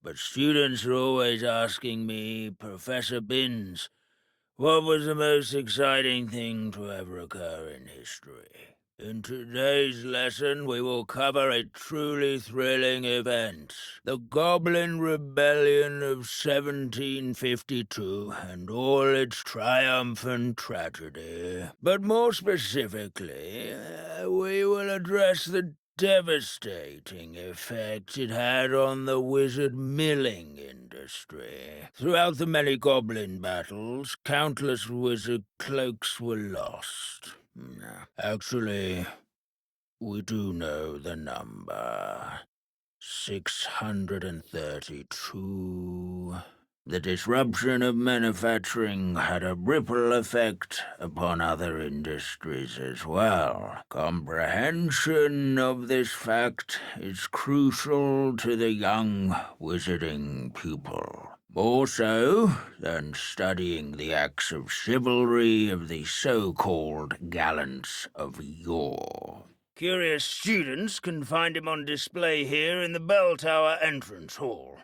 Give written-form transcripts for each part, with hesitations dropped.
but students are always asking me, Professor Binns, what was the most exciting thing to ever occur in history? In today's lesson, we will cover a truly thrilling event, the Goblin Rebellion of 1752 and all its triumph and tragedy. But more specifically, we will address the devastating effect it had on the wizard milling industry. Throughout the many goblin battles, countless wizard cloaks were lost. Actually, we do know the number. 632. The disruption of manufacturing had a ripple effect upon other industries as well. Comprehension of this fact is crucial to the young wizarding pupil. More so than studying the acts of chivalry of the so-called gallants of yore. Curious students can find him on display here in the Bell Tower entrance hall.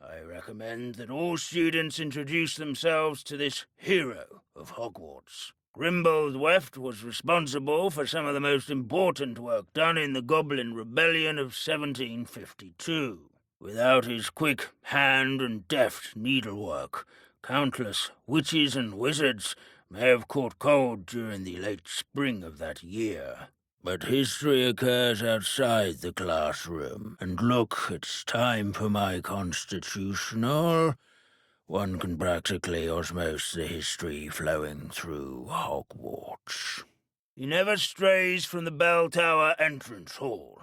I recommend that all students introduce themselves to this hero of Hogwarts. Grimbold Weft was responsible for some of the most important work done in the Goblin Rebellion of 1752. Without his quick hand and deft needlework, countless witches and wizards may have caught cold during the late spring of that year. But history occurs outside the classroom, and look, it's time for my constitutional. One can practically osmose the history flowing through Hogwarts. He never strays from the Bell Tower entrance hall.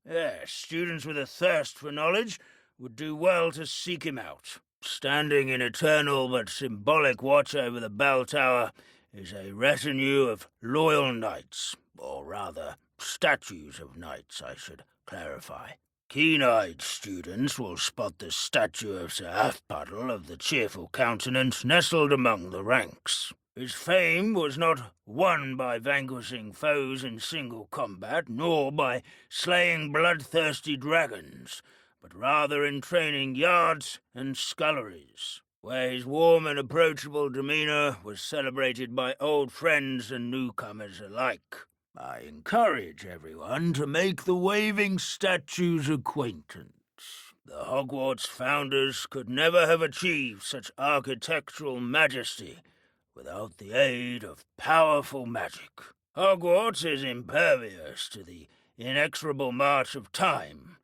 Yes, students with a thirst for knowledge would do well to seek him out. Standing in eternal but symbolic watch over the Bell Tower is a retinue of loyal knights, or rather, statues of knights, I should clarify. Keen-eyed students will spot the statue of Sir Afpuddle of the cheerful countenance nestled among the ranks. His fame was not won by vanquishing foes in single combat, nor by slaying bloodthirsty dragons, but rather in training yards and sculleries, where his warm and approachable demeanor was celebrated by old friends and newcomers alike. I encourage everyone to make the waving statue's acquaintance. The Hogwarts founders could never have achieved such architectural majesty without the aid of powerful magic. Hogwarts is impervious to the inexorable march of time.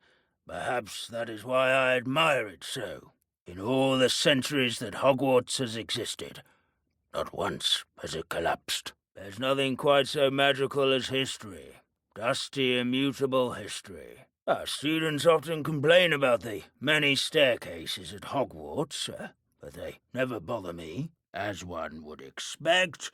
Perhaps that is why I admire it so. In all the centuries that Hogwarts has existed, not once has it collapsed. There's nothing quite so magical as history. Dusty, immutable history. Our students often complain about the many staircases at Hogwarts, but they never bother me. As one would expect,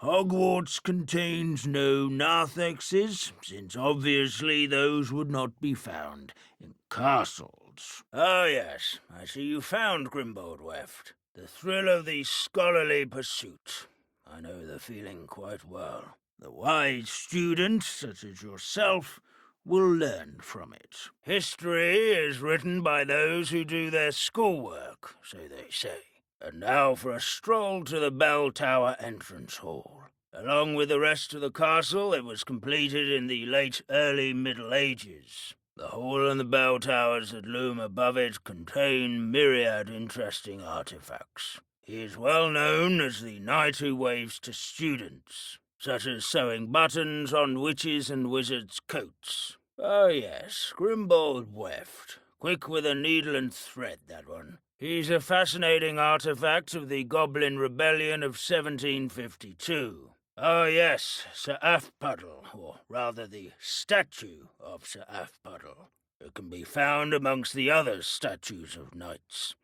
Hogwarts contains no narthexes, since obviously those would not be found in castles. Oh yes, I see you found Grimbold Weft. The thrill of the scholarly pursuit. I know the feeling quite well. The wise student, such as yourself, will learn from it. History is written by those who do their schoolwork, so they say. And now for a stroll to the Bell Tower entrance hall. Along with the rest of the castle, it was completed in the late early Middle Ages. The hall and the bell towers that loom above it contain myriad interesting artifacts. He is well known as the knight who waves to students, such as sewing buttons on witches' and wizards' coats. Oh yes, Grimbold Weft. Quick with a needle and thread, that one. He's a fascinating artifact of the Goblin Rebellion of 1752. Oh yes, Sir Afpuddle, or rather the statue of Sir Afpuddle. It can be found amongst the other statues of knights.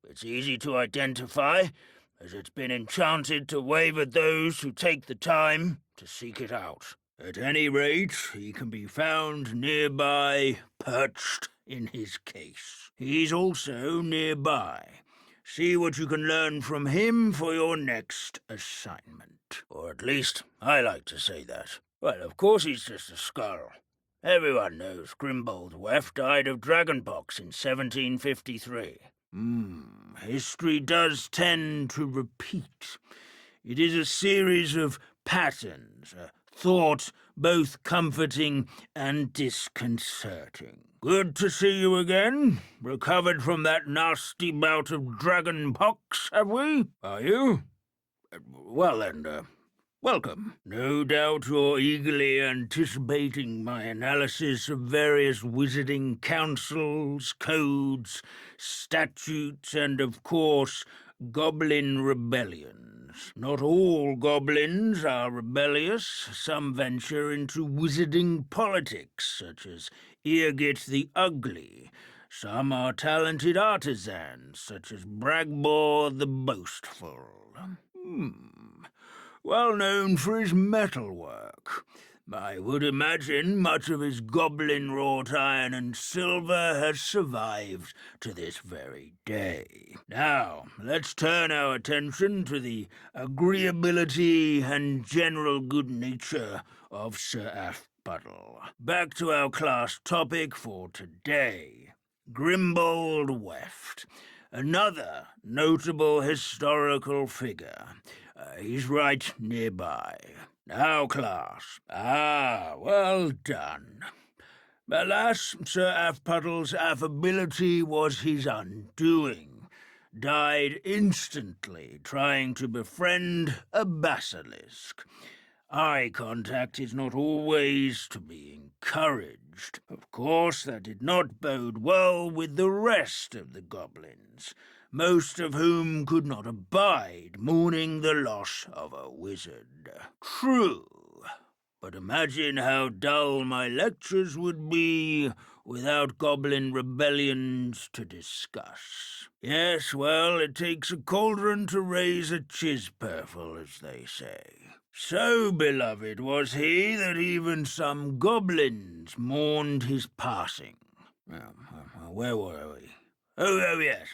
It's easy to identify, as it's been enchanted to wave at those who take the time to seek it out. At any rate, he can be found nearby, perched in his case. He's also nearby. See what you can learn from him for your next assignment. Or at least, I like to say that. Well, of course he's just a skull. Everyone knows Grimbold Weft died of dragonpox in 1753. History does tend to repeat. It is a series of patterns, a thought both comforting and disconcerting. Good to see you again. Recovered from that nasty bout of dragon pox, have we? Are you? Well then, welcome. No doubt you're eagerly anticipating my analysis of various wizarding councils, codes, statutes, and, of course, goblin rebellions. Not all goblins are rebellious. Some venture into wizarding politics, such as Eargit the Ugly. Some are talented artisans, such as Bragbor the Boastful. Well known for his metalwork. I would imagine much of his goblin-wrought iron and silver has survived to this very day. Now, let's turn our attention to the agreeability and general good nature of Sir Aphbuttle. Back to our class topic for today. Grimbold Weft. Another notable historical figure. He's right nearby. Now, class. Well done. Alas, Sir Aphpuddle's affability was his undoing. Died instantly trying to befriend a basilisk. Eye contact is not always to be encouraged. Of course, that did not bode well with the rest of the goblins, most of whom could not abide mourning the loss of a wizard. True, but imagine how dull my lectures would be without goblin rebellions to discuss. Yes, well, it takes a cauldron to raise a chisperful, as they say. So beloved was he that even some goblins mourned his passing. Where were we? Oh, yes.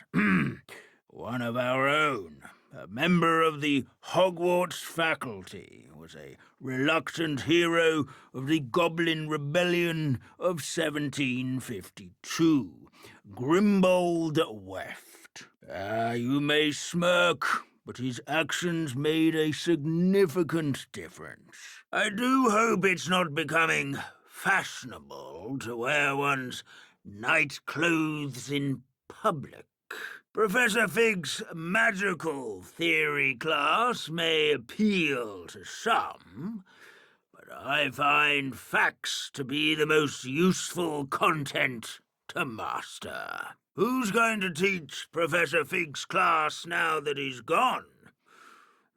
One of our own, a member of the Hogwarts faculty, was a reluctant hero of the Goblin Rebellion of 1752, Grimbold Weft. You may smirk, but his actions made a significant difference. I do hope it's not becoming fashionable to wear one's night clothes in public. Professor Fig's magical theory class may appeal to some, but I find facts to be the most useful content to master. Who's going to teach Professor Fig's class now that he's gone?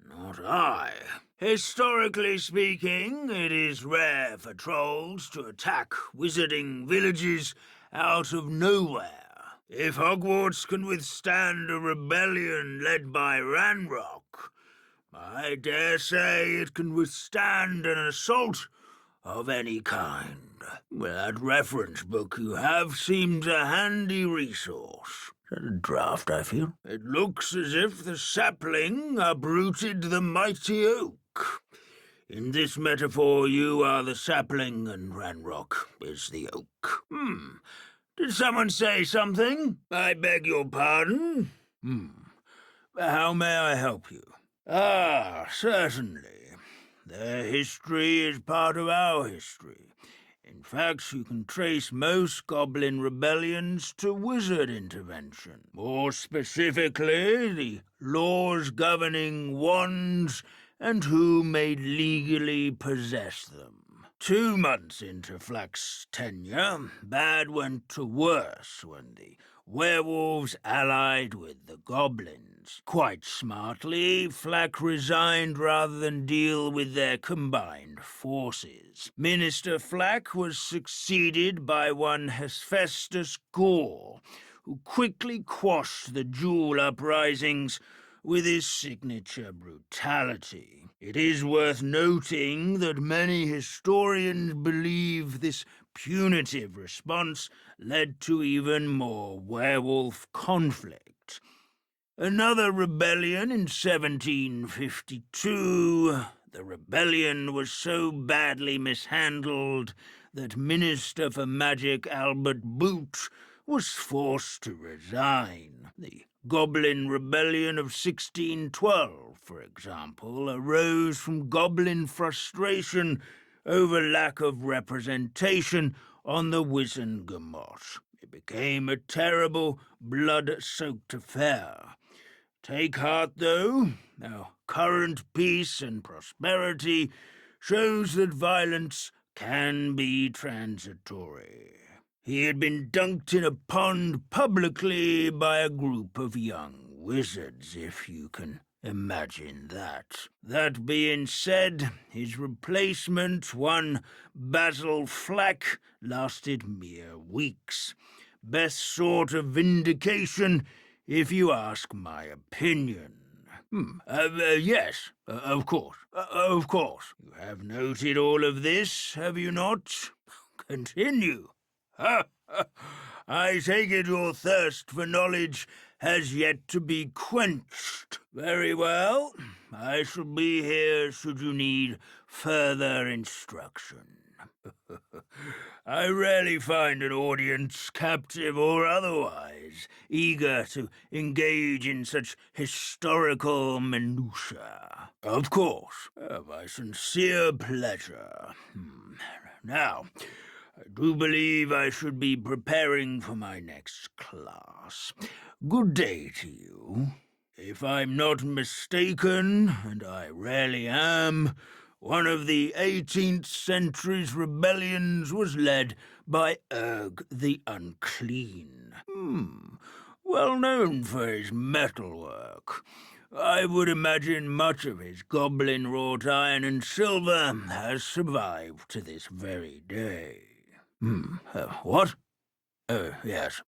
Not I. Historically speaking, it is rare for trolls to attack wizarding villages out of nowhere. If Hogwarts can withstand a rebellion led by Ranrock, I dare say it can withstand an assault of any kind. That reference book you have seems a handy resource. Is that a draft, I feel? It looks as if the sapling uprooted the mighty oak. In this metaphor, you are the sapling and Ranrock is the oak. Did someone say something? I beg your pardon? How may I help you? Certainly. Their history is part of our history. In fact, you can trace most goblin rebellions to wizard intervention. More specifically, the laws governing wands and who may legally possess them. 2 months into Flack's tenure, bad went to worse when the werewolves allied with the goblins. Quite smartly, Flack resigned rather than deal with their combined forces. Minister Flack was succeeded by one Hephaestus Gore, who quickly quashed the Jewel uprisings with his signature brutality. It is worth noting that many historians believe this punitive response led to even more werewolf conflict. Another rebellion in 1752. The rebellion was so badly mishandled that Minister for Magic Albert Boot was forced to resign. The Goblin Rebellion of 1612, for example, arose from goblin frustration over lack of representation on the Wizengamot. It became a terrible, blood-soaked affair. Take heart, though. Our current peace and prosperity shows that violence can be transitory. He had been dunked in a pond publicly by a group of young wizards, if you can imagine that. That being said, his replacement, one Basil Flack, lasted mere weeks. Best sort of vindication, if you ask my opinion. Yes, of course, of course. You have noted all of this, have you not? Continue. I take it your thirst for knowledge has yet to be quenched. Very well. I shall be here should you need further instruction. I rarely find an audience, captive or otherwise, eager to engage in such historical minutiae. Of course, my sincere pleasure. Now, I do believe I should be preparing for my next class. Good day to you. If I'm not mistaken, and I rarely am, one of the 18th century's rebellions was led by Urg the Unclean. Well known for his metalwork. I would imagine much of his goblin-wrought iron and silver has survived to this very day. What? Yes.